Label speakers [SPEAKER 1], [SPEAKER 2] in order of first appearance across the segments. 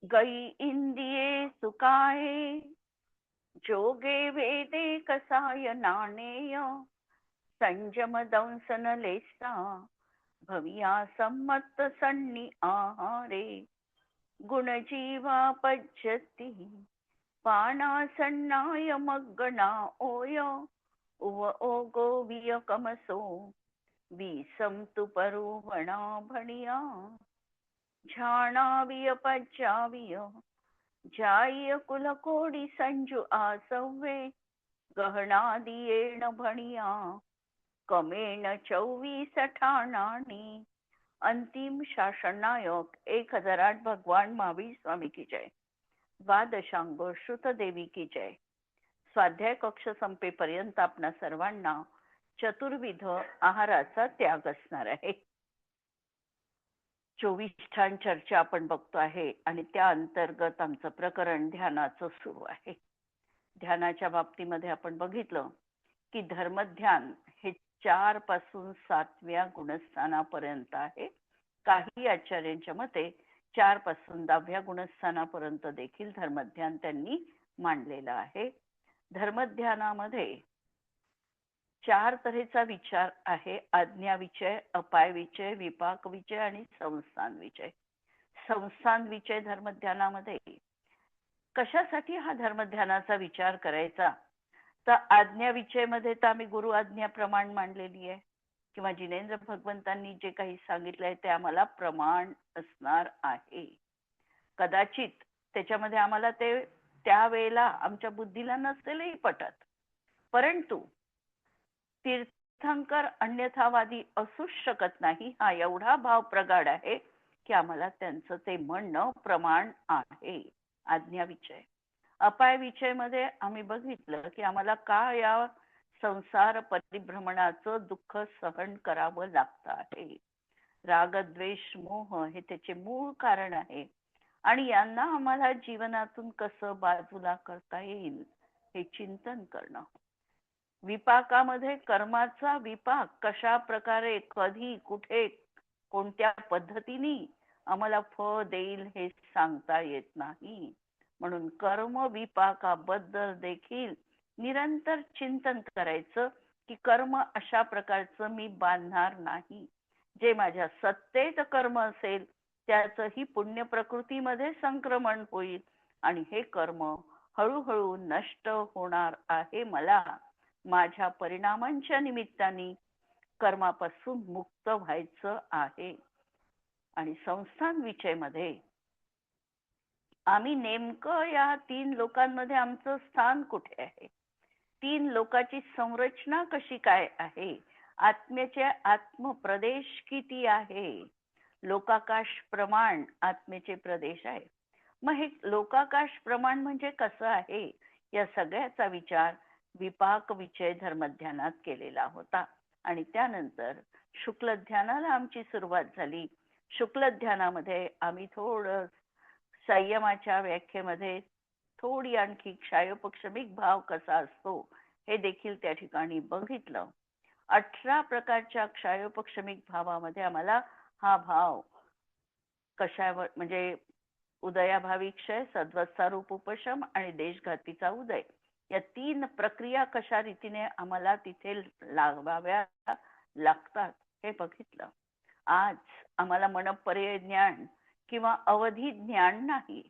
[SPEAKER 1] गई इंदिये सुकाये जोगे वेदे कसाय नाणेय संयम दंसन लेसा भविया सम्मत सन्नी आहारे गुणजीवा पज्जती पाना सन्नाय मग्गना ओय उव ओगो वियकमसो विसम तु परुवणा भणिया झाणाविय पज्जाविय जाय कुलकोडी संजू आसव्वे गहनादियेण भणिया कमेण 24 ठाणानी. अंतिम शासननायक 1008 भगवान महावीर स्वामी की जय. द्वादशांग श्रुत देवी की जय. स्वाध्याय कक्ष संपेपर्यंत आपणा सर्वांना चतुर्विध आहाराचा त्याग असणार आहे. 24 ठाण चर्चा आपण बघतो आहे आणि त्या अंतर्गत आमचं प्रकरण ध्यानाचं सुरू आहे. ध्यानाच्या बाबतीमध्ये आपण बघितलं की धर्मध्यान हे 4 पासून 7व्या गुणस्थानापर्यंत आहे. काही आचार्यांच्या मते 4 पासून 10व्या गुणस्थानापर्यंत देखील धर्मध्यान त्यांनी मांडलेलं आहे. धर्मध्यानामध्ये 4 तऱ्हेचा विचार आहे. आज्ञा विचय, अपाय विचय, विपाक विचय आणि संस्थान विचय. संस्थान विचय धर्मध्यानामध्ये कशासाठी हा धर्मध्यानाचा विचार करायचा, तर आज्ञा विचय मध्ये तर आम्ही गुरु आज्ञा प्रमाण मांडलेली आहे किंवा जिनेंद्र भगवंतांनी जे काही सांगितलंय ते आम्हाला प्रमाण असणार आहे. कदाचित त्याच्यामध्ये आम्हाला ते त्यावेळेला आमच्या बुद्धीला नसेलही पटत, परंतु तीर्थंकर अन्यथावादी असूच शकत नाही हा एवढा भाव प्रगाढ आहे की आम्हाला त्यांचं ते म्हणणं प्रमाण आहे. आज्ञा विचय. अपाय विचय मध्ये आम्ही बघितलं की आम्हाला का या संसार परिभ्रमणाचं दुःख सहन करावं लागतं आहे. राग द्वेष मोह हे त्याचे मूळ कारण आहे आणि यांना आम्हाला जीवनातून कसं बाजूला करता येईल हे चिंतन करणं. विपाकामध्ये कर्माचा विपाक कशा प्रकारे कधी कुठे कोणत्या पद्धतीने आम्हाला फळ देईल हे सांगता येत नाही. म्हणून कर्म विपाकाबद्दल देखील निरंतर चिंतन करायचं की कर्म अशा प्रकारचं मी बांधणार नाही. जे माझ्या सत्तेत कर्म असेल त्याचं ही पुण्य प्रकृतीमध्ये संक्रमण होईल आणि हे कर्म हळूहळू नष्ट होणार आहे. मला माझ्या परिणामांच्या निमित्ताने कर्मापासून मुक्त व्हायचं आहे. आणि संस्थान विचय मध्ये आम्ही नेमकं या 3 लोकांमध्ये आमचं स्थान कुठे आहे, 3 लोकांची संरचना कशी काय आहे, आत्म्याचे आत्मप्रदेश किती आहे. लोकाकाश प्रमाण आत्म्याचे प्रदेश आहे. मग हे लोकाकाश प्रमाण म्हणजे कसं आहे, या सगळ्याचा विचार विपाक विचय धर्मध्यानात केलेला होता. आणि त्यानंतर शुक्ल ध्यानाला आमची सुरुवात झाली. शुक्ल ध्यानामध्ये आम्ही थोडं संयमाच्या व्याख्येमध्ये थोडी आणखी क्षायोपक्षमिक भाव कसा असतो हे देखील त्या ठिकाणी बघितलं. 18 प्रकारच्या क्षायोपक्षमिक भावामध्ये आम्हाला हा भाव कशावर म्हणजे उदयाभावी क्षय, सद्वत्सारूप उपशम आणि देशघातीचा उदय या 3 प्रक्रिया कशा रीतीने आम्हाला तिथे लावाव्या लागतात हे बघितलं. आज आम्हाला मनपर्यय ज्ञान किंवा अवधी ज्ञान नाही.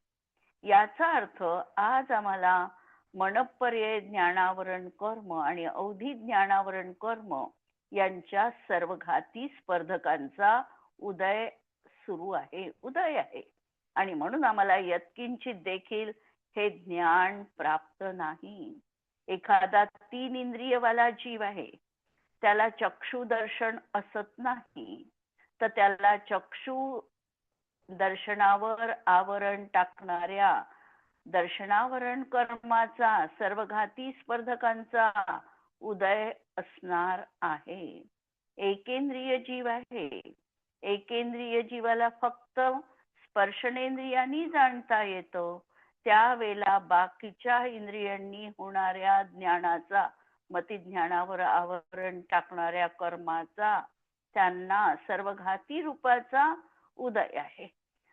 [SPEAKER 1] याचा अर्थ आज आम्हाला मनपर्यय ज्ञानावरण कर्म आणि अवधी ज्ञानावरण कर्म यांच्या सर्वघाती स्पर्धकांचा उदय सुरू आहे, उदय आहे. आणि म्हणून आम्हाला यत्किंचित देखील हे ज्ञान प्राप्त नाही. एखादा 3 इंद्रियवाला जीव आहे, त्याला चक्षु दर्शन असत नाही, तर त्याला चक्षु दर्शनावर आवरण टाकणाऱ्या दर्शनावरण कर्माचा सर्वघाती स्पर्धकांचा उदय असणार आहे. एकेंद्रिय जीव आहे. एकेंद्रिय जीवाला फक्त स्पर्शनेंद्रियांनी जाणता येतो. त्यावेळेला बाकीच्या इंद्रियांनी होणाऱ्या ज्ञानाचा, मतिज्ञानावर आवरण टाकणाऱ्या कर्माचा त्यांना सर्वघाती रूपाचा उदय आहे.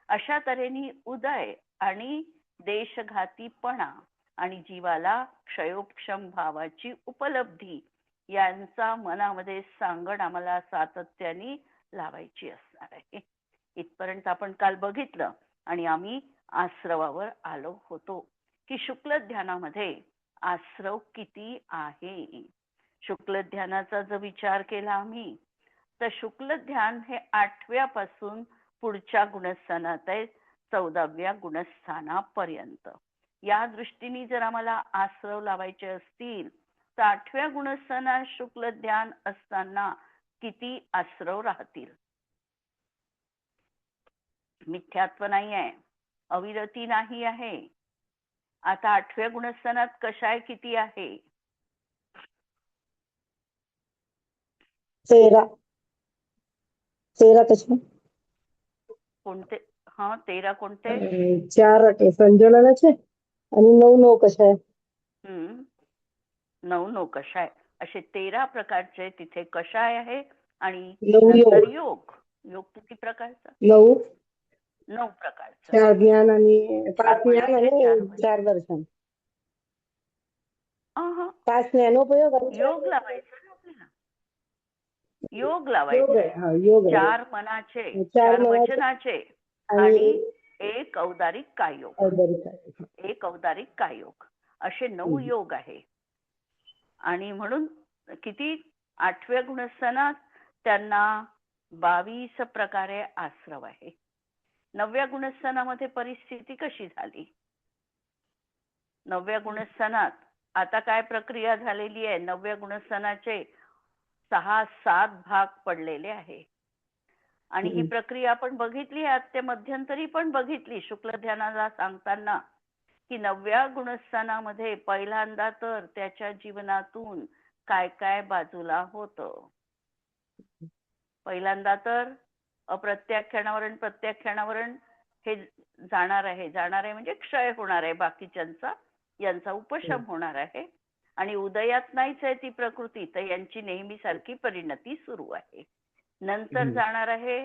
[SPEAKER 1] अशा तऱ्हेने उदय आणि देशघातीपणा आणि जीवाला क्षयोक्षम भावाची उपलब्धी यांचा मनामध्ये सांगड आम्हाला सातत्याने लावायची असणार आहे. इथपर्यंत आपण काल बघितलं आणि आम्ही आश्रवावर आलो होतो की शुक्ल ध्यानामध्ये आश्रव किती आहे. शुक्ल ध्यानाचा जर विचार केला आम्ही तर शुक्ल ध्यान हे 8व्यापासून पुढच्या गुणस्थानात आहे 14व्या गुणस्थानापर्यंत. या दृष्टीने जर आम्हाला आश्रव लावायचे असतील तर 8व्या गुणस्थानात शुक्ल ध्यान असताना किती आश्रव राहतील. मिथ्यात्व नाही आहे, अविरती नाही आहे. आता 8व्या गुणस्थानात कषाय किती आहे.
[SPEAKER 2] 13 कसे
[SPEAKER 1] कोणते. हा 13 कोणते.
[SPEAKER 2] 4 संजोलनाचे आणि 9 कषाय.
[SPEAKER 1] 9 कषाय असे 13 प्रकारचे तिथे कषाय आहे. आणि
[SPEAKER 2] 9
[SPEAKER 1] नंतर योग. योग किती प्रकारचा. 9 प्रकारचा.
[SPEAKER 2] 4 ज्ञान आणि 5 ज्ञान आणि 4 दर्शन. 5 ज्ञानोपयोग आणि
[SPEAKER 1] योग लावायचा ना आपल्याला. योग लावायचे. 4 मनाचे, 4 वचनाचे आणि 1 औदारिक कायोग. 1 औदारिक कायोग असे 9 योग आहे. आणि म्हणून किती 8व्या गुणस्थानात त्यांना 22 प्रकारे आश्रव आहे. 9व्या गुणस्थानामध्ये परिस्थिती कशी झाली. 9व्या गुणस्थानात आता काय प्रक्रिया झालेली आहे. 9व्या गुणस्थानाचे 6-7 भाग पडलेले आहे. आणि ही प्रक्रिया आपण बघितली आहे. मध्यंतरी पण बघितली शुक्ल ध्यानाला सांगताना की 9व्या गुणस्थानामध्ये पहिल्यांदा तर त्याच्या जीवनातून काय काय बाजूला होतं. पहिल्यांदा तर अप्रत्याख्यानावरण प्रत्याख्यानावरण हे जाणार आहे. जाणार आहे म्हणजे क्षय होणार आहे बाकीच्यांचा. यांचा उपशम होणार आहे. आणि उदयात नाहीच आहे ती प्रकृती तर यांची नेहमी सारखी परिणती सुरू आहे. नंतर जाणार आहे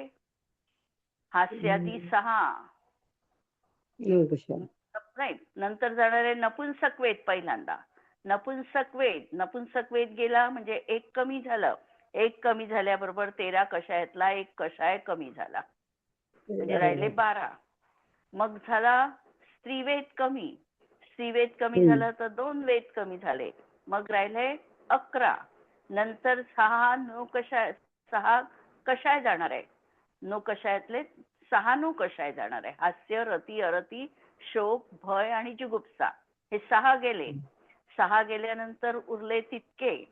[SPEAKER 1] हास्यादी 6. नाही, नंतर जाणार आहे नपुंसक वेद. पहिल्यांदा नपुंसक वेद गेला म्हणजे 1 कमी झालं. 1 कमी झाल्याबरोबर 13 कषायातला 1 कषाय कमी झाला म्हणजे राहिले 12. मग झाला स्त्रीवेद कमी. स्त्रीवेद कमी झालं तर 2 वेद कमी झाले. मग राहिले 11. नंतर 6 नो कषाय 6 कषाय जाणार आहे. नो कषायातले 6 नो कषाय जाणार आहे. हास्य, रती, अरती, शोक, भय आणि जुगुप्सा हे 6 गेले. 6 गेल्यानंतर उरले तितके.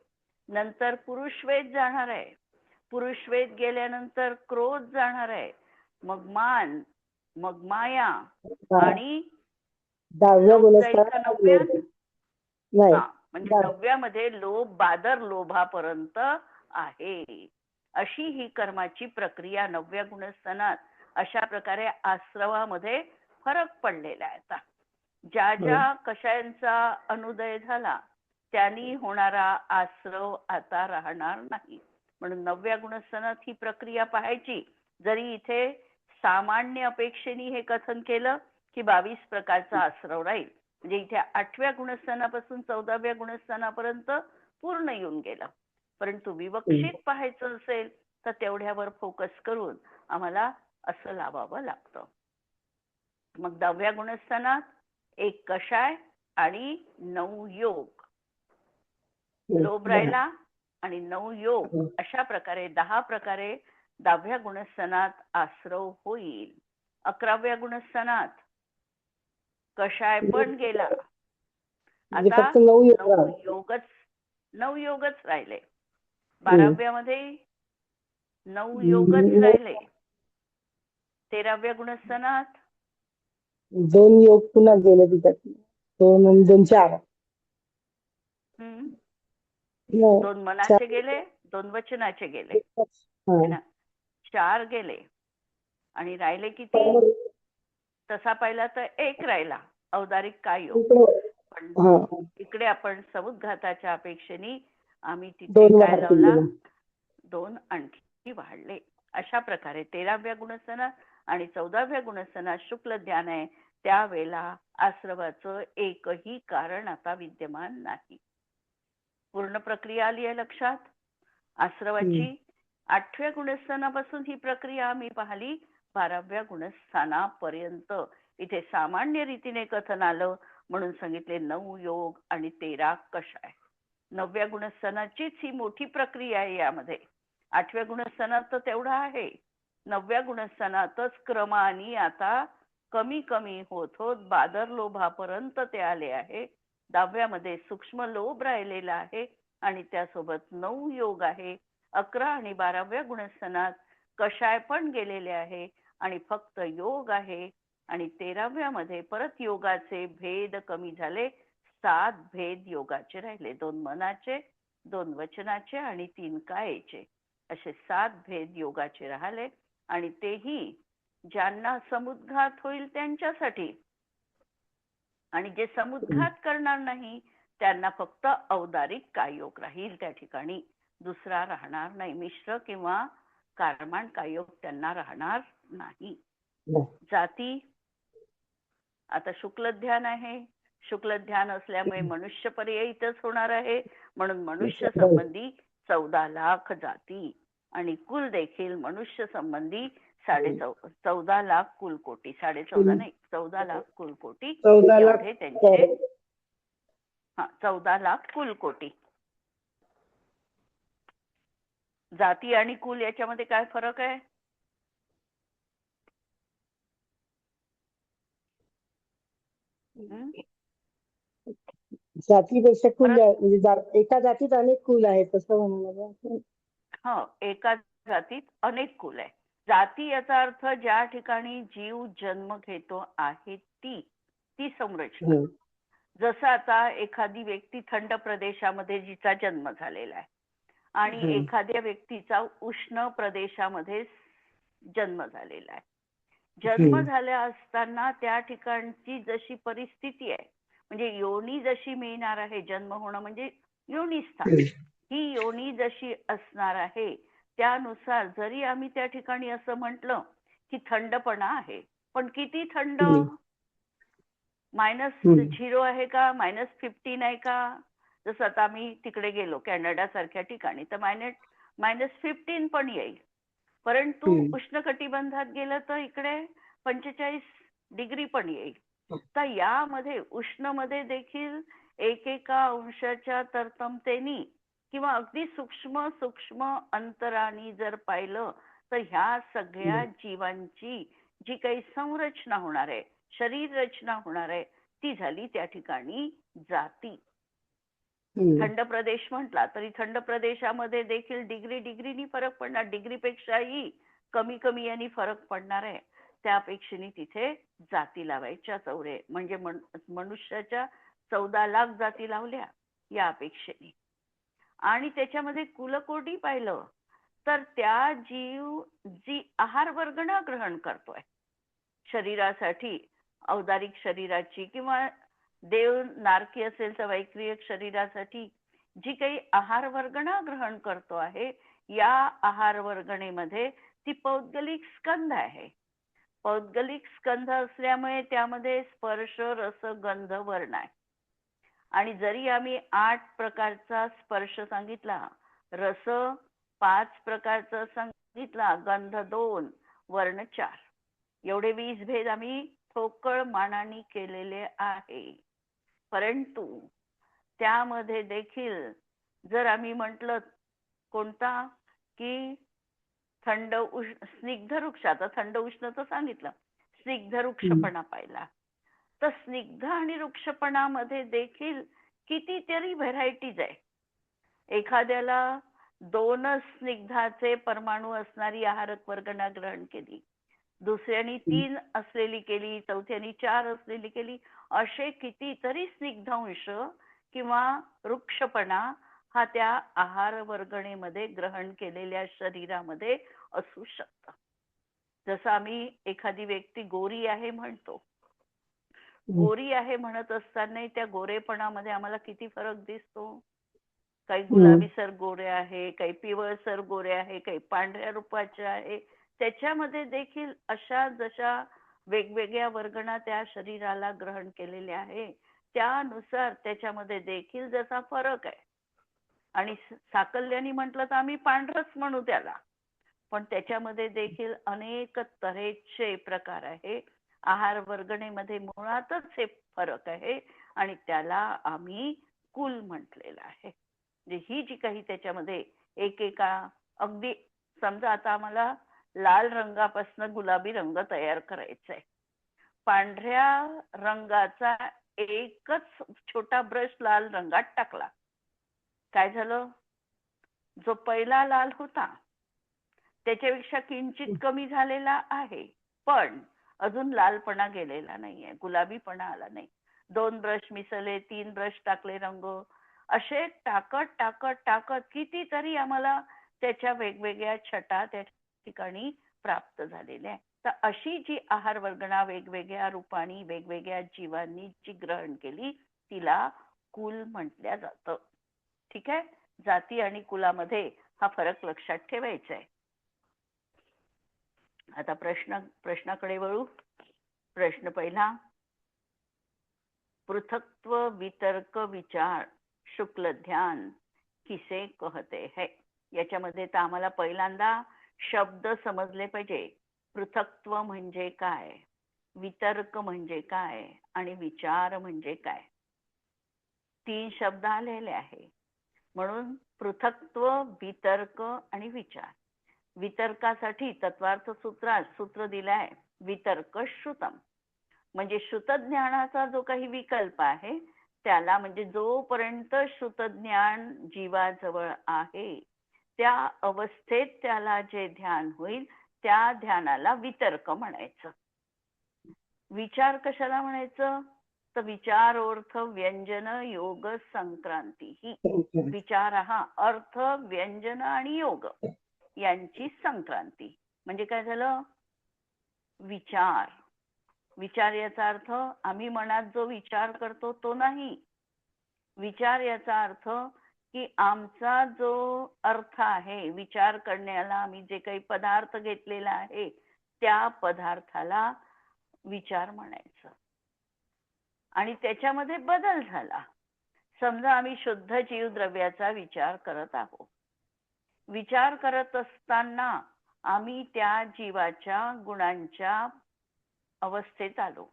[SPEAKER 1] नंतर पुरुषवेद जाणार आहे. पुरुषवेद गेल्यानंतर क्रोध जाणार आहे. मग मान, मग माया आणि
[SPEAKER 2] 10व्या
[SPEAKER 1] जाईल का 9व्यात. म्हणजे 9व्यामध्ये लोभ, बादर लोभापर्यंत आहे. अशी ही कर्माची प्रक्रिया 9व्या गुणस्थानात. अशा प्रकारे आश्रवामध्ये फरक पडलेला आहे. आता ज्या ज्या कषायांचा अनुदय झाला त्यांनी होणारा आश्रव आता राहणार नाही. म्हणून 9व्या गुणस्थानात ही प्रक्रिया पाहायची. जरी इथे सामान्य अपेक्षेने हे कथन केलं की 22 प्रकारचा आश्रव राहील. म्हणजे इथे 8व्या गुणस्थानापासून 14व्या गुणस्थानापर्यंत पूर्ण येऊन गेलं. परंतु विवक्षित पाहायचं असेल तर तेवढ्यावर फोकस करून आम्हाला असं लावावं लागतं. मग 10व्या गुणस्थानात 1 कषाय आणि 9 योग. लोभ राहिला आणि 9 योग. अशा प्रकारे 10 प्रकारे 10व्या गुणस्थानात आश्रव होईल. 11व्या गुणस्थानात कषाय पण गेला. आता 9 योगच राहिले. 12व्या मध्ये 9 योगच राहिले. 13व्या गुणस्थानात
[SPEAKER 2] 2 योग पुन्हा गेले तिच्यात. 2 4.
[SPEAKER 1] 2 मनाचे गेले, 2 वचनाचे गेले. 4 गेले आणि राहिले किती. तसा पाहिला तर 1 राहिला औदारिक कायोग. पण इकडे आपण समुद्घाताच्या अपेक्षेने आम्ही तिथे काय लावला. 2 आणखी वाढले. अशा प्रकारे 13व्या गुणस्थानात आणि 14व्या गुणस्थानात शुक्ल ध्यान आहे, त्यावेळेला आश्रवाचं एकही कारण आता विद्यमान नाही. पूर्ण प्रक्रिया आली आहे लक्षात. आश्रवाची 8व्या गुणस्थानापासून ही प्रक्रिया आम्ही पाहिली 12व्या गुणस्थानापर्यंत. इथे सामान्य रीतीने कथन आलं म्हणून सांगितले 9 योग आणि 13 कषाय. 9व्या गुणस्थानाचीच ही मोठी प्रक्रिया आहे. यामध्ये 8व्या गुणस्थानात तर तेवढा आहे, 9व्या गुणस्थानातच क्रमाने आता कमी कमी होत होत बादर लोभापर्यंत ते आले आहे. 10व्यामध्ये सूक्ष्म लोभ राहिलेला आहे आणि त्यासोबत 9 योग आहे. 11 आणि 12व्या गुणस्थानात कषाय पण गेलेले आहे आणि फक्त योग आहे. आणि 13व्यामध्ये परत योगाचे भेद कमी झाले. 7 भेद योगाचे राहिले, 2 मनाचे, 2 वचनाचे आणि 3 कायेचे, असे 7 भेद योगाचे राहिले. आणि तेही ज्यांना समुद्घात होईल त्यांच्यासाठी, आणि जे समुद्घात करणार नाही त्यांना फक्त औदारिक कायोग राहील. त्या ठिकाणी दुसरा राहणार नाही, मिश्र किंवा कारमाण कायोग त्यांना राहणार नाही. जाती आता शुक्ल ध्यान आहे, शुक्ल ध्यान असल्यामुळे मनुष्य पर्यायीतच होणार आहे, म्हणून मनुष्य संबंधी 14 लाख जाती आणि कुल देखील मनुष्य संबंधी 14 लाख कुलकोटी, 14.5 नाही 14 लाख कुलकोटी एवढे त्यांचे. 14 लाख कुलकोटी. जाती आणि कुल याच्यामध्ये काय फरक आहे?
[SPEAKER 2] जातीपेक्षा कुल म्हणजे एका जातीत अनेक कुल आहेत असं म्हणायला.
[SPEAKER 1] एका जातीत अनेक कुल आहे. जाती याचा अर्थ ज्या ठिकाणी जीव जन्म घेतो आहे ती संरचना. जसं आता एखादी व्यक्ती थंड प्रदेशामध्ये जिचा जन्म झालेला आहे आणि एखाद्या व्यक्तीचा उष्ण प्रदेशामध्ये जन्म झालेला आहे. जन्म झाल्या असताना त्या ठिकाणची जशी परिस्थिती आहे, म्हणजे योनी जशी मिळणार आहे, जन्म होणं म्हणजे योनिस्थान, ही योनी जशी असणार आहे त्यानुसार जरी आम्ही त्या ठिकाणी असं म्हटलं की थंडपणा आहे, पण किती थंड? -0 आहे का, -15 आहे का? जसं आता आम्ही तिकडे गेलो कॅनडा सारख्या ठिकाणी तर -15 पण येईल, परंतु उष्णकटिबंधात गेलं तर इकडे 45 डिग्री पण येईल. तर यामध्ये उष्णमध्ये देखील एकेका अंशाच्या तरतमतेनी किंवा अगदी सूक्ष्म सूक्ष्म अंतराने जर पाहिलं तर ह्या सगळ्या जीवांची जी काही संरचना होणार आहे, शरीर रचना होणार आहे, ती झाली त्या ठिकाणी जाती. थंड प्रदेश म्हटला तरी थंड प्रदेशामध्ये देखील डिग्रीनी फरक पडणार, डिग्रीपेक्षाही कमी यांनी फरक पडणार आहे. त्यापेक्षेने तिथे जाती लावायच्या 14, म्हणजे मनुष्याच्या 14 लाख जाती लावल्या या अपेक्षेने. आणि त्याच्यामध्ये कुलकोटी पाहिलं तर त्या जीव जी आहार वर्गणा ग्रहण करतोय शरीरासाठी, औदारिक शरीराची किंवा देव नारकी असेल तर वैक्रियक शरीरासाठी जी काही आहार वर्गणा ग्रहण करतो आहे, या आहार वर्गणेमध्ये ती पौद्गलिक स्कंध आहे. पौद्गलिक स्कंध असल्यामुळे त्यामध्ये स्पर्श रस गंध वर्ण आहे. आणि जरी आम्ही 8 प्रकारचा स्पर्श सांगितला, रस 5 प्रकारचा सांगितला, गंध 2, वर्ण 4, एवढे 20 भेद आम्ही ठोकळ मानाने केलेले आहे. परंतु त्यामध्ये देखील जर आम्ही म्हटलं कोणता की थंड स्निग्ध वृक्ष, आता थंड उष्ण तर सांगितलं, स्निग्ध वृक्षपणा पाहिला तर स्निग्ध आणि वृक्षपणामध्ये देखील कितीतरी व्हरायटीज आहे. एखाद्याला 2 स्निग्धाचे परमाणू असणारी आहारक वर्गणा ग्रहण केली, दुसऱ्यानी 3 असलेली केली, चौथ्यानी 4 असलेली केली, असे कितीतरी स्निग्धांश किंवा वृक्षपणा हा त्या आहार वर्गणेमध्ये ग्रहण केलेल्या शरीरामध्ये असू शकतं. जसं आम्ही एखादी व्यक्ती गोरी आहे म्हणतो, गोरी आहे म्हणत असताना त्या गोरेपणामध्ये आम्हाला किती फरक दिसतो. काही गुलाबीसर गोरे आहे, काही पिवळसर गोरे आहे, काही पांढऱ्या रूपाचे आहे, त्याच्यामध्ये देखील अशा जशा वेगवेगळ्या वर्गणा त्या शरीराला ग्रहण केलेले आहे त्यानुसार त्याच्यामध्ये देखील जसा फरक आहे. आणि साकल्याने म्हटलं तर आम्ही पांढरच म्हणू त्याला, पण त्याच्यामध्ये देखील अनेक तऱ्हेचे प्रकार आहे. आहार वर्गणेमध्ये मुळातच हे फरक आहे आणि त्याला आम्ही कुल म्हटलेलं आहे. म्हणजे ही जी काही त्याच्यामध्ये एकेका अगदी समजा आता आम्हाला लाल रंगापासून गुलाबी रंग तयार करायचा आहे. पांढऱ्या रंगाचा एकच छोटा ब्रश लाल रंगात टाकला, काय झालं? जो पहिला लाल होता त्याच्यापेक्षा किंचित कमी झालेला आहे, पण अजून लालपणा गेलेला नाहीये, गुलाबीपणा आला नाही. 2 ब्रश मिसळले, 3 ब्रश टाकले रंग, असे टाकत टाकत टाकत कितीतरी आम्हाला त्याच्या वेगवेगळ्या छटा त्या ठिकाणी प्राप्त झालेल्या आहे. तर अशी जी आहार वर्गणा वेगवेगळ्या रूपाने वेगवेगळ्या जीवांनी जी ग्रहण केली तिला कुल म्हटल्या जातं. ठीक आहे. जाती आणि कुलामध्ये हा फरक लक्षात ठेवायचा आहे. आता प्रश्नाकडे वळू. प्रश्न पहिला, पृथक्त्व वितर्क विचार शुक्ल ध्यान किसे कहते है. याच्यामध्ये तर आम्हाला पहिल्यांदा शब्द समजले पाहिजे. पृथक्त्व म्हणजे काय, वितर्क म्हणजे काय आणि विचार म्हणजे काय. 3 शब्द आलेले आहे. म्हणून पृथक्त्व, वितर्क आणि विचार. वितर्कासाठी तत्वार्थ सूत्र दिलाय वितर्क श्रुतम, म्हणजे श्रुतज्ञानाचा जो काही विकल्प आहे त्याला, म्हणजे जोपर्यंत श्रुतज्ञान जीवाजवळ आहे त्या अवस्थेत त्याला जे ध्यान होईल त्या ध्यानाला वितर्क म्हणायचं. विचार कशाला म्हणायचं? तर विचारोर्थ व्यंजन योग संक्रांती ही. विचार हा अर्थ, व्यंजन आणि योग यांची संक्रांती. म्हणजे काय झालं? विचार. विचार याचा अर्थ आम्ही मनात जो विचार करतो तो नाही. विचार याचा अर्थ की आमचा जो अर्थ आहे, विचार करण्याला आम्ही जे काही पदार्थ घेतलेला आहे त्या पदार्थाला विचार म्हणायचं. आणि त्याच्यामध्ये बदल झाला. समजा आम्ही शुद्ध जीवद्रव्याचा विचार करत आहोत. विचार करत असताना आम्ही त्या जीवाच्या गुणांच्या अवस्थेत आलो,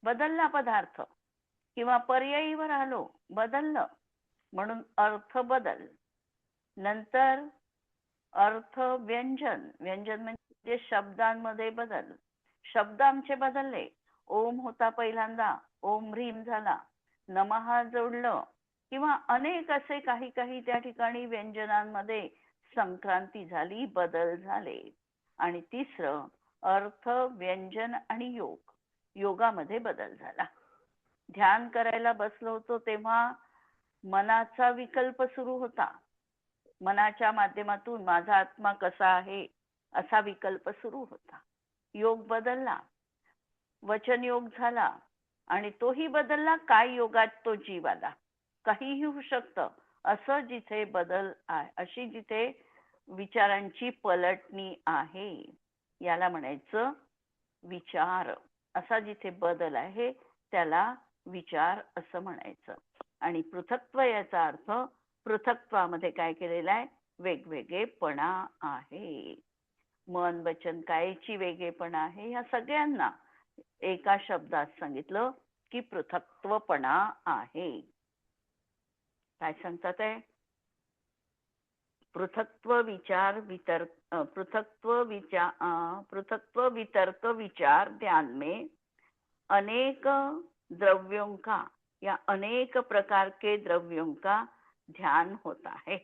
[SPEAKER 1] बदलला पदार्थ, किंवा पर्यायीवर आलो, बदललं, म्हणून अर्थ बदल. नंतर अर्थ व्यंजन. व्यंजन म्हणजे शब्दांमध्ये बदल. शब्द आमचे बदलले. ओम होता पहिल्यांदा, ओम ह्रीम झाला, नमः जोडलं, किंवा अनेक असे काही काही त्या ठिकाणी व्यंजनांमध्ये संक्रांती झाली, बदल झाले. आणि तिसरं अर्थ, व्यंजन आणि योग. योगामध्ये बदल झाला. ध्यान करायला बसलो होतो तेव्हा मनाचा विकल्प सुरू होता. मनाच्या माध्यमातून माझा आत्मा कसा आहे असा विकल्प सुरू होता. योग बदलला, वचन योग झाला, आणि तोही बदलला. काय योगात तो जीव आला. काहीही होऊ शकतं. असं जिथे बदल आहे, अशी जिथे विचारांची पलटणी आहे, याला म्हणायचं विचार. असा जिथे बदल आहे त्याला विचार असं म्हणायचं. आणि पृथक्त्व याचा अर्थ, पृथक्त्वामध्ये काय केलेलं आहे? वेगवेगळेपणा आहे. मन वचन कायची वेगळेपणा आहे, या सगळ्यांना एका शब्दात सांगितलं की पृथक्त्वपणा आहे. काय सांगतात आहे? पृथक्त्व विचार वितर्क, पृथक्त्व वितर्क विचार ध्यान में अनेक द्रव्यों का, या अनेक प्रकार के द्रव्यों का ध्यान होता है.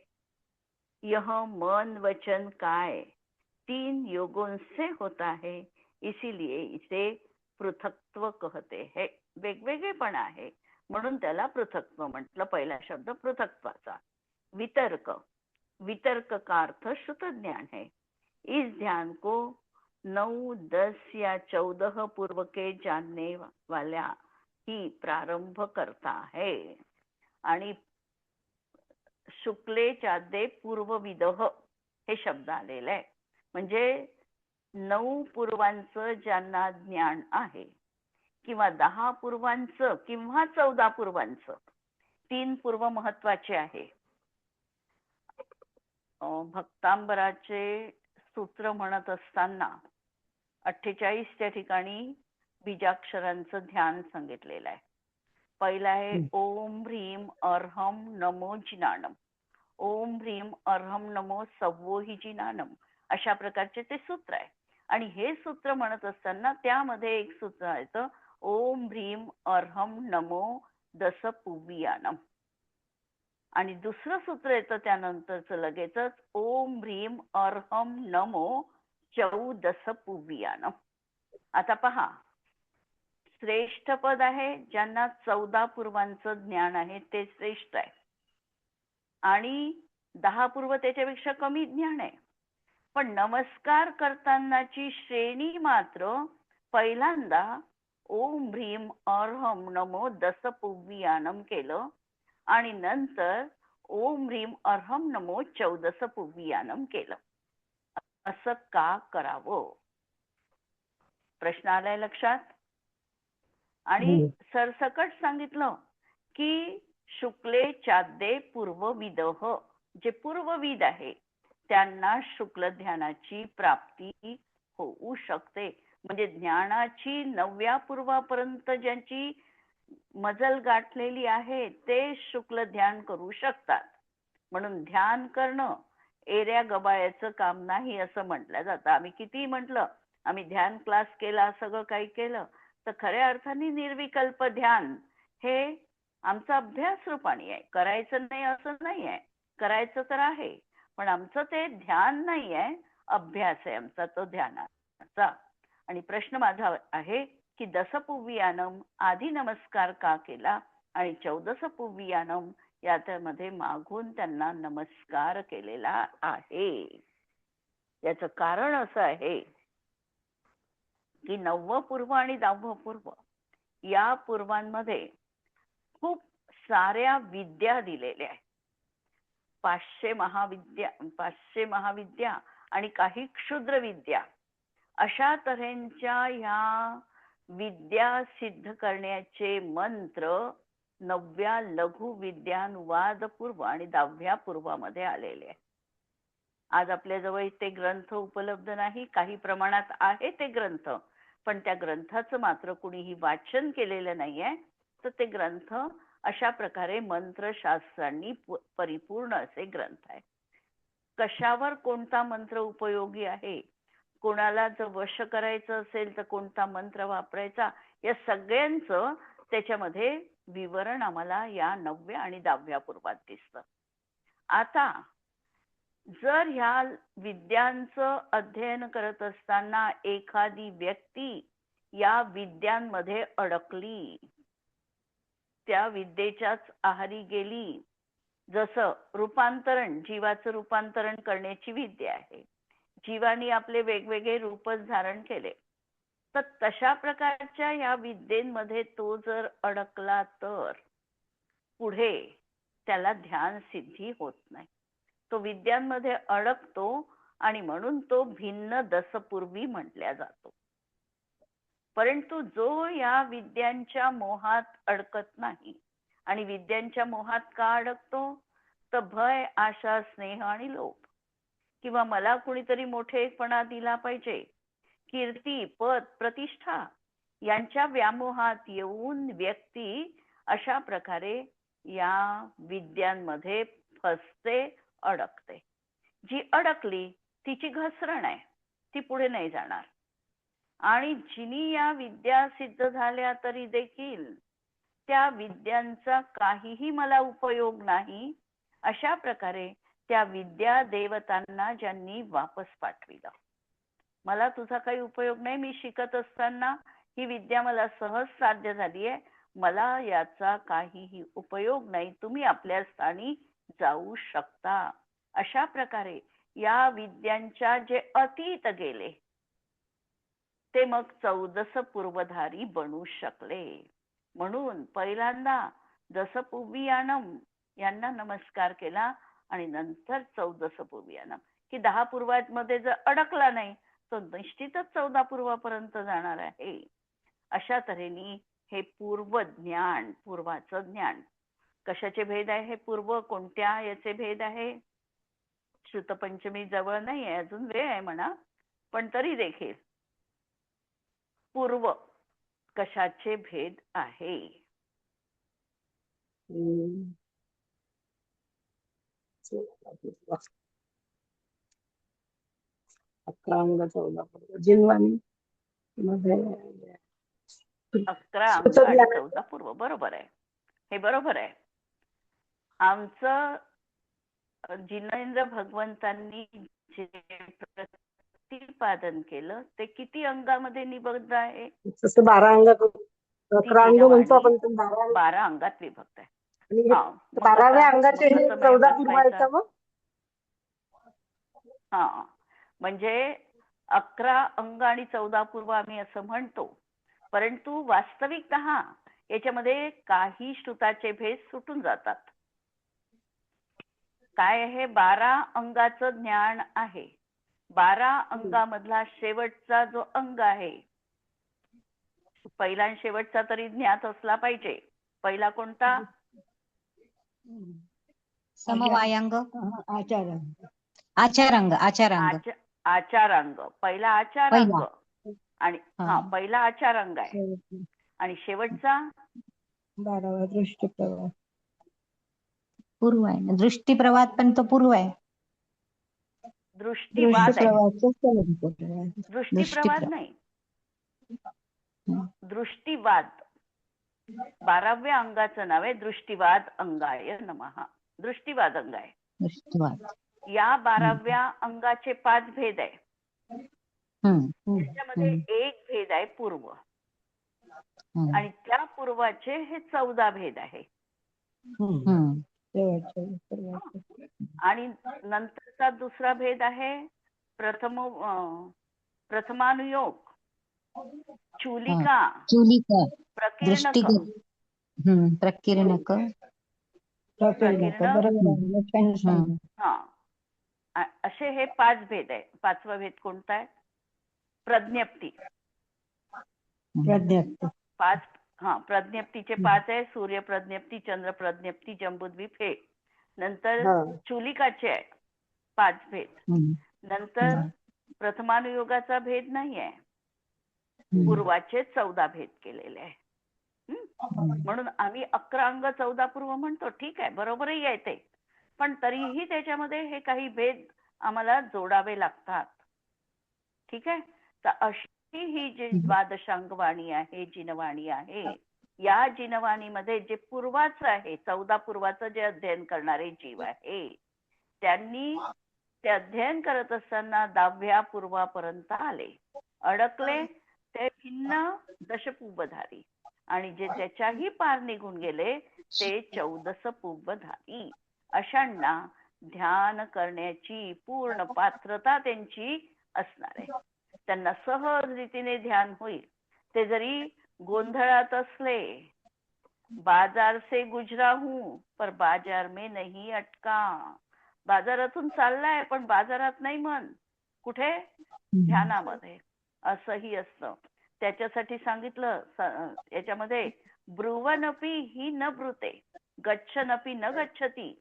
[SPEAKER 1] यह मन वचन काय 3 योगों से होता है, इसीलिए इसे पृथक्त्व कहते हैं. वेगवेगळेपणा आहे म्हणून त्याला पृथक्त्व म्हटलं. पहिला शब्द पृथक्त्वाचा. वितर्क. वितर्क का अर्थ शुद्ध ज्ञान है. इस ध्यान को 9, 10 या 14 पूर्व के जानने वाला ही प्रारंभ करता है. आणि शुक्ले चादे पूर्वविदह हे शब्द आलेले आहे. म्हणजे 9 पूर्वांचं ज्यांना ज्ञान आहे किंवा 10 पूर्वांचं किंवा 14 पूर्वांचं, 3 पूर्व महत्वाचे आहे. भक्तांबराचे सूत्र म्हणत असताना 48च्या ठिकाणी बीजाक्षरांचं ध्यान सांगितलेलं आहे. पहिला आहे ओम ह्रीम अर्हम नमो जिनानम, ओम ह्रीम अर्हम नमो सव्वोहि जिनानम, अशा प्रकारचे ते सूत्र आहे. आणि हे सूत्र म्हणत असताना त्यामध्ये एक सूत्र आहे ओम ह्रीम अर्हम नमो दस पुव्वियानम, आणि दुसरं सूत्र येतं त्यानंतरच लगेचच ओम ह्रीम अर्हम नमो चौदस पुव्वियानम. आता पहा, श्रेष्ठ पद आहे ज्यांना 14 पूर्वांचं ज्ञान आहे ते श्रेष्ठ आहे, आणि 10 पूर्व त्याच्यापेक्षा कमी ज्ञान आहे. पण नमस्कार करतानाची श्रेणी मात्र पहिल्यांदा ओम ह्रीम अर्हम नमो दस पुव्वियानम केलं, आणि नंतर ओम ह्रीम अर्हम नमो चौदस पुव्वियानम केलं. असं का करावं? प्रश्न आलाय लक्षात? आणि सरसकट सांगितलं की शुक्ले चाद्ये पूर्वविदः, जे पूर्वविद आहे त्यांना शुक्ल ध्यानाची प्राप्ती होऊ शकते. म्हणजे ज्ञानाची 9व्या पूर्वापर्यंत ज्यांची मजल गाठलेली आहे ते शुक्ल ध्यान करू शकतात. म्हणून ध्यान करणं एऱ्या गबाळ्याचं काम नाही असं म्हटलं जातं. आम्ही किती म्हटलं, आम्ही ध्यान क्लास केला, सगळं काही केलं, तर खऱ्या अर्थाने निर्विकल्प ध्यान हे आमचा अभ्यास रूपाने आहे. करायचं नाही असं नाही आहे, करायचं तर आहे, पण आमचं ते ध्यान नाही आहे, अभ्यास आहे आमचा तो ध्यानाचा. आणि प्रश्न माझा आहे की दसपुव्वियानम आधी नमस्कार का केला आणि 14 पुव्वियानम यामध्ये मागून त्यांना नमस्कार केलेला आहे? याचं कारण असं आहे की 9वं पूर्व आणि 10वं पूर्व या पूर्वांमध्ये खूप साऱ्या विद्या दिलेल्या आहेत. 500 महाविद्या आणि काही क्षुद्र विद्या, अशा तऱ्हेच्या ह्या विद्या सिद्ध करण्याचे मंत्र 9व्या लघु विद्यानुवाद पूर्व आणि 10व्या पूर्वामध्ये आलेले आहे. आज आपल्याजवळ ते ग्रंथ उपलब्ध नाही, काही प्रमाणात आहे ते ग्रंथ, पण त्या ग्रंथाचं मात्र कुणीही वाचन केलेलं नाहीये. तर ते ग्रंथ अशा प्रकारे मंत्रशास्त्रांनी परिपूर्ण असे ग्रंथ आहे. कशावर कोणता मंत्र उपयोगी आहे, कोणाला जर वश करायचं असेल तर कोणता मंत्र वापरायचा, या सगळ्यांचं त्याच्यामध्ये विवरण आम्हाला या 9व्या आणि 10व्या पूर्वात दिसतं. आता जर ह्या विद्यांचं अध्ययन करत असताना एखादी व्यक्ती या विद्यांमध्ये अडकली, त्या विद्येच्याच आहारी गेली, जसं रूपांतरण, जीवाचं रूपांतरण करण्याची विद्या आहे, जीवानी आपले वेगवेगळे रूपच धारण केले, तर तशा प्रकारच्या या विद्येमध्ये तो जर अडकला तर पुढे त्याला ध्यान सिद्धी होत नाही. तो विद्यांमध्ये अडकतो आणि म्हणून तो भिन्न दसपूर्वी म्हटल्या जातो. परंतु जो या विद्यांच्या मोहात अडकत नाही, आणि विद्यांच्या मोहात का अडकतो, तर भय, आशा, स्नेह आणि लोभ, किंवा मला कुणीतरी मोठेपणा दिला पाहिजे, कीर्ती, पद, प्रतिष्ठा यांच्या व्यामोहात येऊन व्यक्ती अशा प्रकारे या विद्यांमध्ये फसते, अडकते. जी अडकली तिची घसरण आहे, ती पुढे नाही जाणार. आणि जिनी या विद्या सिद्ध झाल्या तरी देखील त्या विद्यांचा काहीही मला उपयोग नाही, अशा प्रकारे त्या विद्या देवतांना ज्यांनी वापस पाठविलं, मला तुझा काही उपयोग नाही, मी शिकत असताना ही विद्या मला सहज साध्य झाली आहे, मला याचा काहीही उपयोग नाही, तुम्ही आपल्या स्थानी जाऊ शकता. अशा प्रकारे या विद्यांच्या जे अतीत गेले ते मग 14 पूर्वधारी बनू शकले. म्हणून पहिल्यांदा दसपुव्वियानम यांना नमस्कार केला आणि नंतर 14 पुव्वियानम, की 10 पूर्वामध्ये जर अडकला नाही तो निश्चितच 14 पूर्वापर्यंत जाणार आहे. अशा तऱ्हेने हे पूर्व ज्ञान, पूर्वाचं ज्ञान कशाचे भेद आहे? हे पूर्व कोणत्या याचे भेद आहे? श्रुतपंचमी जवळ नाही आहे, अजून वेळ आहे म्हणा, पण तरी देखील पूर्व कशाचे भेद आहे?
[SPEAKER 2] हम्म. 11 अंग 14 पूर्व जिनवाणी मध्ये
[SPEAKER 1] 11 अंग
[SPEAKER 2] सुतक
[SPEAKER 1] आणि
[SPEAKER 2] ज्ञान
[SPEAKER 1] 14 पूर्व. बरोबर आहे, हे बरोबर आहे. आमचं जिनेंद्र भगवंतांनी जे प्रतिपादन केलं ते किती अंगामध्ये निबद्ध आहे?
[SPEAKER 2] तसं 12 अंगात 11 अंग म्हणतो आपण, पण
[SPEAKER 1] 12 अंगात विभक्त आहे.
[SPEAKER 2] आणि
[SPEAKER 1] हा, मग
[SPEAKER 2] 12व्या
[SPEAKER 1] आता
[SPEAKER 2] अंगाचे हे
[SPEAKER 1] कसं मेळ
[SPEAKER 2] 14 पूर्व आहेत
[SPEAKER 1] बसवायचा?
[SPEAKER 2] का मग?
[SPEAKER 1] हा, म्हणजे 11 अंग आणि 14 पूर्व आम्ही असं म्हणतो, परंतु वास्तविकतः याच्यामध्ये काही श्रुताचे भेद सुटून जातात. काय आहे? 12 अंगाचं ज्ञान आहे. 12 अंगामधला शेवटचा जो अंग आहे, पहिला आणि शेवटचा तरी ज्ञात असला पाहिजे. पहिला कोणता?
[SPEAKER 3] समवायांग,
[SPEAKER 2] आचारांग.
[SPEAKER 3] आचारांग.
[SPEAKER 1] पहिला आचारांग.
[SPEAKER 3] पहिला.
[SPEAKER 1] आणि पहिला आचारांग आहे. आणि शेवटचा
[SPEAKER 2] 12वा दृष्टीप्रवाह.
[SPEAKER 3] पूर्व आहे ना, दृष्टीप्रवाद पण तो पूर्व आहे.
[SPEAKER 1] दृष्टीवाद आहे.
[SPEAKER 2] दृष्टीप्रवाह
[SPEAKER 1] दृष्टीप्रवाद नाही, दृष्टीवाद. 12व्या अंगाचं नाव आहे दृष्टीवाद अंगाय नमः. दृष्टीवाद अंग आहे.
[SPEAKER 3] दृष्टीवाद.
[SPEAKER 1] या 12व्या अंगाचे 5 भेद आहे. त्याच्यामध्ये एक भेद आहे पूर्व, आणि त्या पूर्वाचे हे 14 भेद आहे. आणि नंतरचा दुसरा भेद आहे प्रथमानुयोग, चूलिका, प्रकीर्णक.
[SPEAKER 3] प्रकीर्णक.
[SPEAKER 1] हा, असे हे 5 भेद आहे. 5वा भेद कोणता आहे? प्रज्ञप्ती. प्रज्ञप्तीचे 5 आहे. सूर्य प्रज्ञप्ती, चंद्र प्रज्ञप्ती, जम्बूद्वीप हे. नंतर चूलिकाचे आहे 5 भेद. नंतर प्रथमानुयोगाचा भेद नाही आहे, पूर्वाचे 14 भेद केलेले आहे. म्हणून आम्ही 11 अंग 14 पूर्व म्हणतो. ठीक आहे, बरोबरही आहे ते, पण तरीही त्याच्यामध्ये हे काही भेद आम्हाला जोडावे लागतात. ठीक आहे. तर अशी ही जी द्वादशांगवाणी आहे, जिनवाणी आहे, या जिनवाणीमध्ये जे पूर्वाचं आहे, 14 पूर्वाचं जे अध्ययन करणारे जीव आहे, त्यांनी ते अध्ययन करत असताना 10व्या पूर्वापर्यंत आले, अडकले, ते भिन्न दशपूर्वधारी, आणि जे त्याच्याही पार निघून गेले ते 14 पूर्वधारी. अशांना ध्यान करण्याची पूर्ण पात्रता त्यांची असणार आहे. त्यांना सहज रीतीने ध्यान होईल. ते जरी गोंधळात असले, बाजार से गुजरा हूं पर बाजार में नहीं अटका. बाजारातून चाललाय पण बाजारात नाही मन. कुठे? ध्यानामध्ये. असंही असतं. त्याच्यासाठी सांगितलं याच्यामध्ये, ब्रुवनपी ही न ब्रुते, गच्छनपी न गच्छती,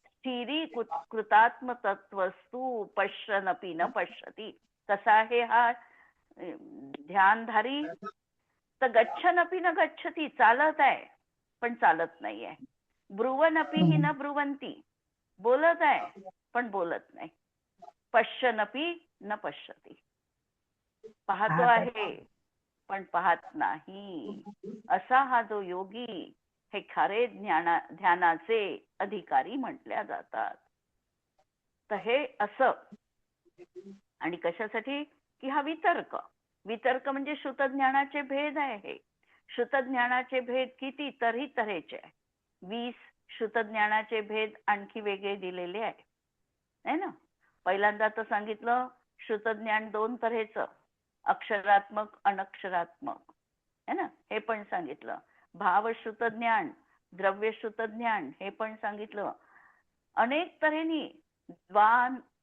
[SPEAKER 1] स्थिरी कृतात्म तत्वस्तु पश्यनपी न पश्यती. कसा आहे हा ध्यानधारी? तर गच्छनपी न गच्छती, चालत आहे पण चालत नाहीये. ब्रुवनपी ही न ब्रुवंती, बोलत आहे पण बोलत नाही. पश्यनपी न पश्यती, पाहतो आहे पण पाहत नाही. असा हा जो योगी, हे खरे ध्यानाचे अधिकारी म्हटल्या जातात. तर हे असं. आणि कशासाठी? की हा वितर्क म्हणजे श्रुतज्ञानाचे भेद आहे. श्रुतज्ञानाचे भेद किती तरी तऱ्हेचे आहे. 20 श्रुतज्ञानाचे भेद आणखी वेगळे दिलेले आहे ना. पहिल्यांदा तर सांगितलं श्रुतज्ञान 2 तऱ्हेचं, अक्षरात्मक, अनक्षरात्मक, है ना, हे पण सांगितलं. भावश्रुत ज्ञान, द्रव्यश्रुत ज्ञान, हे पण सांगितलं. अनेक तऱ्हेनी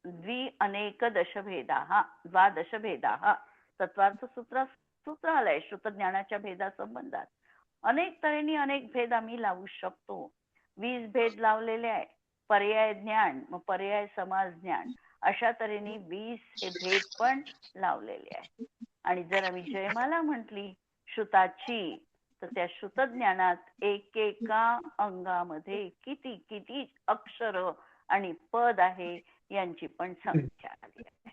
[SPEAKER 1] अनेक दशभेदाः द्वादशभेदाः तत्वार्थ सूत्र आलंय श्रुत ज्ञानाच्या भेदासंबंधात. अनेक तऱ्हेने अनेक भेद आम्ही लावू शकतो. 20 भेद लावलेले आहे. पर्याय ज्ञान, मग पर्याय समाज ज्ञान, अशा तऱ्हेने 20 हे भेद पण लावलेले आहे. आणि जर आम्ही जयमाला म्हटली श्रुताची, तर त्या श्रुत ज्ञानात एकेका अंगामध्ये किती किती अक्षर आणि पद आहे यांची पण संख्या आली आहे.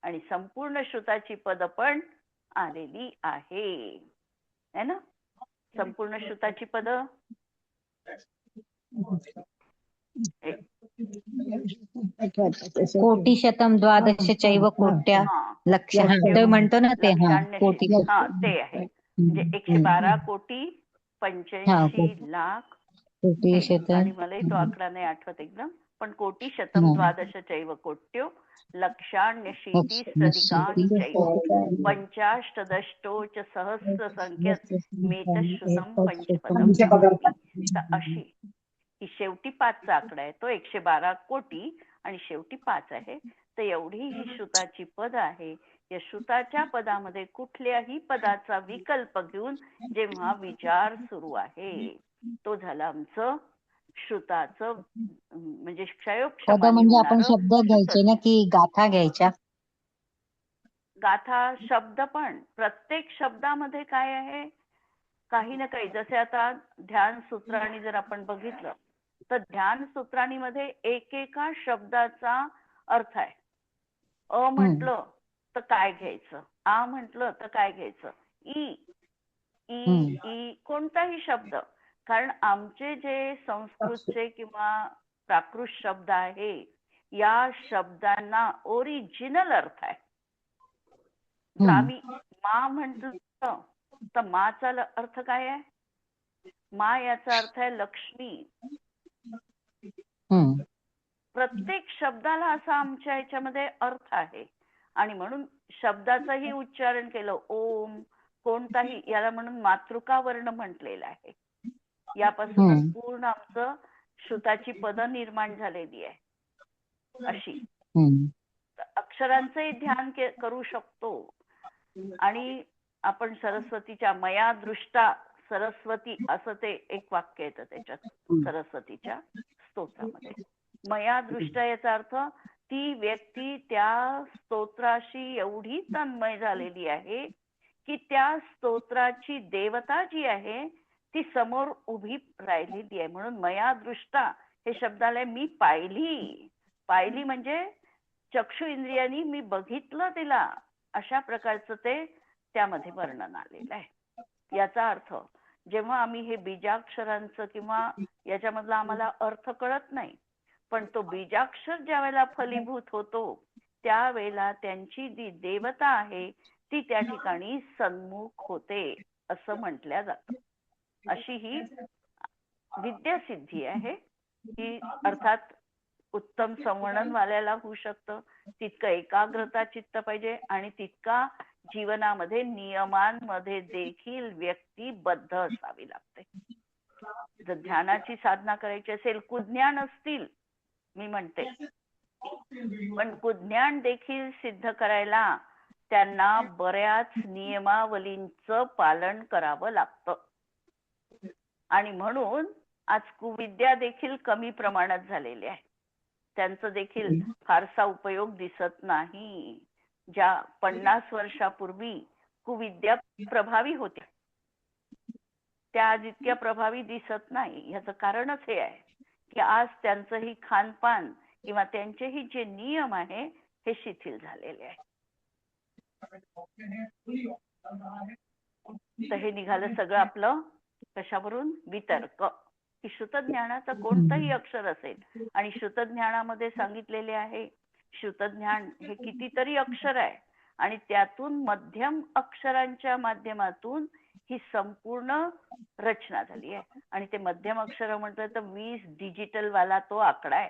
[SPEAKER 1] आणि संपूर्ण श्रुताची पद पण आलेली आहे ना. संपूर्ण श्रुताची पद
[SPEAKER 3] कोटी शतम द्वादश चैव कोट्या लक्ष म्हणतो ना ते. कोटी
[SPEAKER 1] ते आहे म्हणजे 112 कोटी 85 लाख. आणि मलाही तो आकडा नाही आठवत एकदम, पण कोटी शतम द्वादश चैव कोट्यो लक्षाण्यशीतिस्त्रधिकांश्चैव पंचाष्टदष्टोच सहस्र संख्यक मेतश्रुतम पंचपदम. अशी ही शेवटी 5चा आकडा आहे तो. 112 कोटी आणि शेवटी 5 आहे. तर एवढी ही श्रुताची पद आहे. या श्रुताच्या पदामध्ये कुठल्याही पदाचा विकल्प घेऊन जेव्हा विचार सुरू आहे, तो झाला आमचं श्रुताचं म्हणजे क्षयोक्षमाने
[SPEAKER 3] म्हणजे आपण शब्द घ्यायचे ना की गाथा घ्यायच्या.
[SPEAKER 1] गाथा शब्द पण प्रत्येक शब्दामध्ये काय आहे, काही ना काही. जसे आता ध्यान सूत्रांनी जर आपण बघितलं तर ध्यान सूत्रांमध्ये एकेका शब्दाचा अर्थ आहे. अ म्हटलं तर काय घ्यायचं, आ म्हटलं तर काय घ्यायचं, ई ई कोणताही शब्द. कारण आमचे जे संस्कृतचे किंवा प्राकृत शब्द आहे, या शब्दांना ओरिजिनल अर्थ आहे. आम्ही मा म्हटलं तर माचा अर्थ काय आहे, मा याचा अर्थ आहे लक्ष्मी. प्रत्येक शब्दाला असा आमच्या ह्याच्यामध्ये अर्थ आहे. आणि म्हणून शब्दाचंही उच्चारण केलं. ओम कोणताही, याला म्हणून मातृका वर्ण म्हटलेला आहे. यापासून पूर्ण आमचं श्रुताची पद निर्माण झालेली आहे. अशी अक्षरांचंही ध्यान करू शकतो. आणि आपण सरस्वतीच्या मया दृष्टा सरस्वती असं ते एक वाक्य येतं त्याच्यात सरस्वतीच्या स्तोत्रामध्ये. मया दृष्टा याचा अर्थ ती व्यक्ती त्या स्तोत्राशी एवढी तन्मय झालेली आहे की त्या स्तोत्राची देवता जी आहे ती समोर उभी राहिलेली आहे. म्हणून मया दृष्टा हे शब्दाला मी पाहिली. पाहिली म्हणजे चक्षु इंद्रियांनी मी बघितलं तिला, अशा प्रकारचं ते त्यामध्ये वर्णन आलेलं आहे. याचा अर्थ जेव्हा आम्ही हे बीजाक्षरांचं किंवा याच्यामधला आम्हाला अर्थ कळत नाही, पण तो बीजाक्षर ज्या वेळेला फलीभूत होतो त्यावेळेला त्यांची जी देवता आहे ती त्या ठिकाणी सन्मुख होते असं म्हटल्या जातं. अशी ही विद्यासिद्धी आहे ही. अर्थात उत्तम संवर्णन वाल्याला होऊ शकतं, तितकं एकाग्रता चित्त पाहिजे आणि तितका जीवनामध्ये नियमांमध्ये देखील व्यक्ती बद्ध असावी लागते. जर ध्यानाची साधना करायची असेल, कुज्ञान असतील मी म्हणते, पण कुज्ञान देखील सिद्ध करायला त्यांना बऱ्याच नियमावलींचं पालन करावं लागतं. आणि म्हणून आज कुविद्या देखील कमी प्रमाणात झालेली आहे. त्यांचा देखील फारसा उपयोग दिसत नाही. ज्या 50 वर्षापूर्वी कुविद्या प्रभावी होत्या त्या आज इतक्या प्रभावी दिसत नाही. ह्याचं कारणच हे आहे की आज त्यांचंही खानपान किंवा त्यांचेही जे नियम आहे हे शिथिल झालेले आहे. तर हे निघालं सगळं आपलं कशावरून, वितर्क. की श्रुतज्ञानाचं कोणतंही अक्षर असेल आणि श्रुतज्ञानामध्ये सांगितलेले आहे श्रुतज्ञान हे कितीतरी अक्षर आहे आणि त्यातून मध्यम अक्षरांच्या माध्यमातून ही संपूर्ण रचना झाली आहे. आणि ते मध्यम अक्षर म्हटलं तर 20 डिजिटल वाला तो आकडा आहे,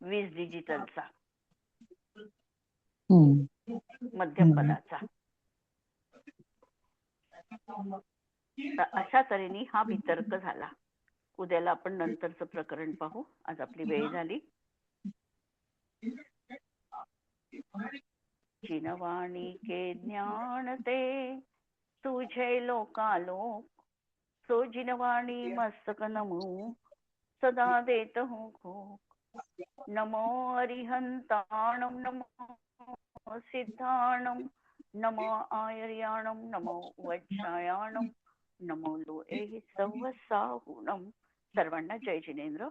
[SPEAKER 1] 20 डिजिटलचा मध्यम पदाचा. अशा तऱ्हेने हा वितर्क झाला. उद्याला आपण नंतरचं प्रकरण पाहू. आज आपली वेळ झाली. जिनवाणी के ज्ञान ते तुझे लोकालोक, सो जिनवाणी मस्तक नमो सदा देत हूँ को. नमो अरिहंताणं नमो सिद्धाणं नमो आयर्याणं नमो वज्रायाणं नमो लोहे सव्वसाहुणं. सर्वांना जय जिनेंद्र.